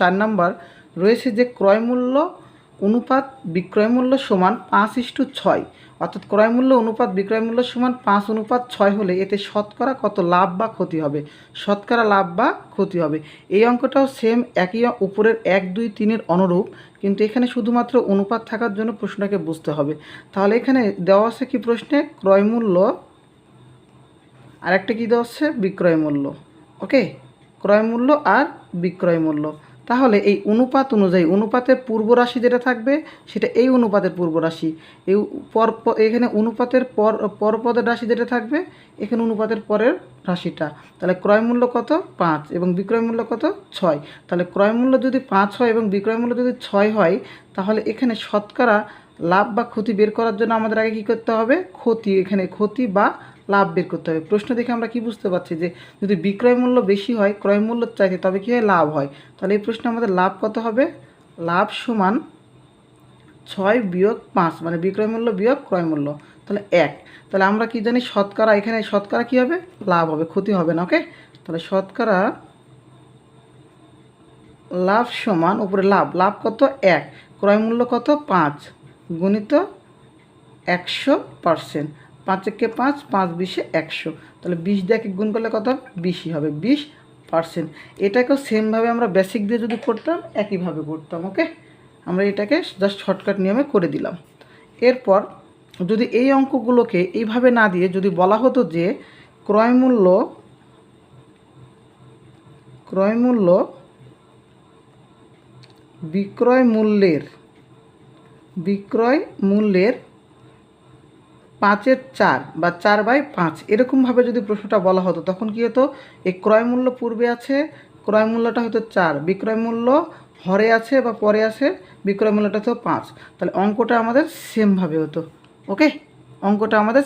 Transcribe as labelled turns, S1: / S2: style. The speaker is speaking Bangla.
S1: 4 নাম্বার রয়েছে যে ক্রয় মূল্য অনুপাত বিক্রয় মূল্য সমান 5:6, অর্থাৎ ক্রয় মূল্য অনুপাত বিক্রয় মূল্য সমান 5:6 হলে এতে শতকরা কত লাভ বা ক্ষতি হবে, শতকরা লাভ বা ক্ষতি হবে। এই অঙ্কটাও সেম একই, উপরের 1, 2, 3-এর অনুরূপ, কিন্তু এখানে শুধুমাত্র অনুপাত থাকার জন্য প্রশ্নটাকে বুঝতে হবে। তাহলে এখানে দেওয়া আছে কি প্রশ্নে, ক্রয় মূল্য আর একটা কী দেওয়া আছে, বিক্রয় মূল্য। ওকে, ক্রয় মূল্য আর বিক্রয় মূল্য। তাহলে এই অনুপাত অনুযায়ী অনুপাতের পূর্ব রাশি যেটা থাকবে সেটা এই অনুপাতের পূর্ব রাশি, এই এখানে অনুপাতের পরপদের রাশি যেটা থাকবে এখানে অনুপাতের পরের রাশিটা। তাহলে ক্রয় মূল্য কত, 5, এবং বিক্রয় মূল্য কত, 6। তাহলে ক্রয় মূল্য যদি 5 হয় এবং বিক্রয় মূল্য যদি 6 হয়, তাহলে এখানে শতকরা লাভ বা ক্ষতি বের করার জন্য আমাদের আগে কী করতে হবে, ক্ষতি, এখানে ক্ষতি বা লাভ বের করতে হবে। প্রশ্ন দেখে আমরা কি বুঝতে পারছি যে যদি বিক্রয় মূল্য বেশি হয় ক্রয় মূল্য চাইতে, তবে কী হয়, লাভ হয়। তাহলে এই প্রশ্নে আমাদের লাভ কত হবে, লাভ সমান 6 বিয়োগ 5, মানে বিক্রয় মূল্য বিয়োগ ক্রয় মূল্য, তাহলে 1। তাহলে আমরা কি জানি, শতকরা, এখানে শতকরা কী হবে, লাভ হবে, ক্ষতি হবে না। ওকে, তাহলে শতকরা লাভ সমান, উপরে লাভ, লাভ কত, 1, ক্রয় মূল্য কত, 5, গুণিত 100%। 5 একে 5, 5 20-এ 100, তাহলে 20 দিয়ে গুণ করলে কত হবে, 20ই হবে, 20%। এটাকেও সেমভাবে আমরা বেসিক দিয়ে যদি করতাম একইভাবে করতাম। ওকে, আমরা এটাকে জাস্ট শর্টকাট নিয়মে করে দিলাম। এরপর যদি এই অঙ্কগুলোকে এইভাবে না দিয়ে যদি বলা হতো যে ক্রয় মূল্য বিক্রয় মূল্যের 5/4 বা 4/5, এরকমভাবে যদি প্রশ্নটা বলা হতো, তখন কী হতো, এই ক্রয় মূল্য পূর্বে আছে, ক্রয় মূল্যটা হতো 4, বিক্রয় মূল্য হরে আছে বা পরে আছে, বিক্রয় মূল্যটা হতো 5, তাহলে অঙ্কটা আমাদের সেমভাবে হতো। ওকে, অঙ্কটা আমাদের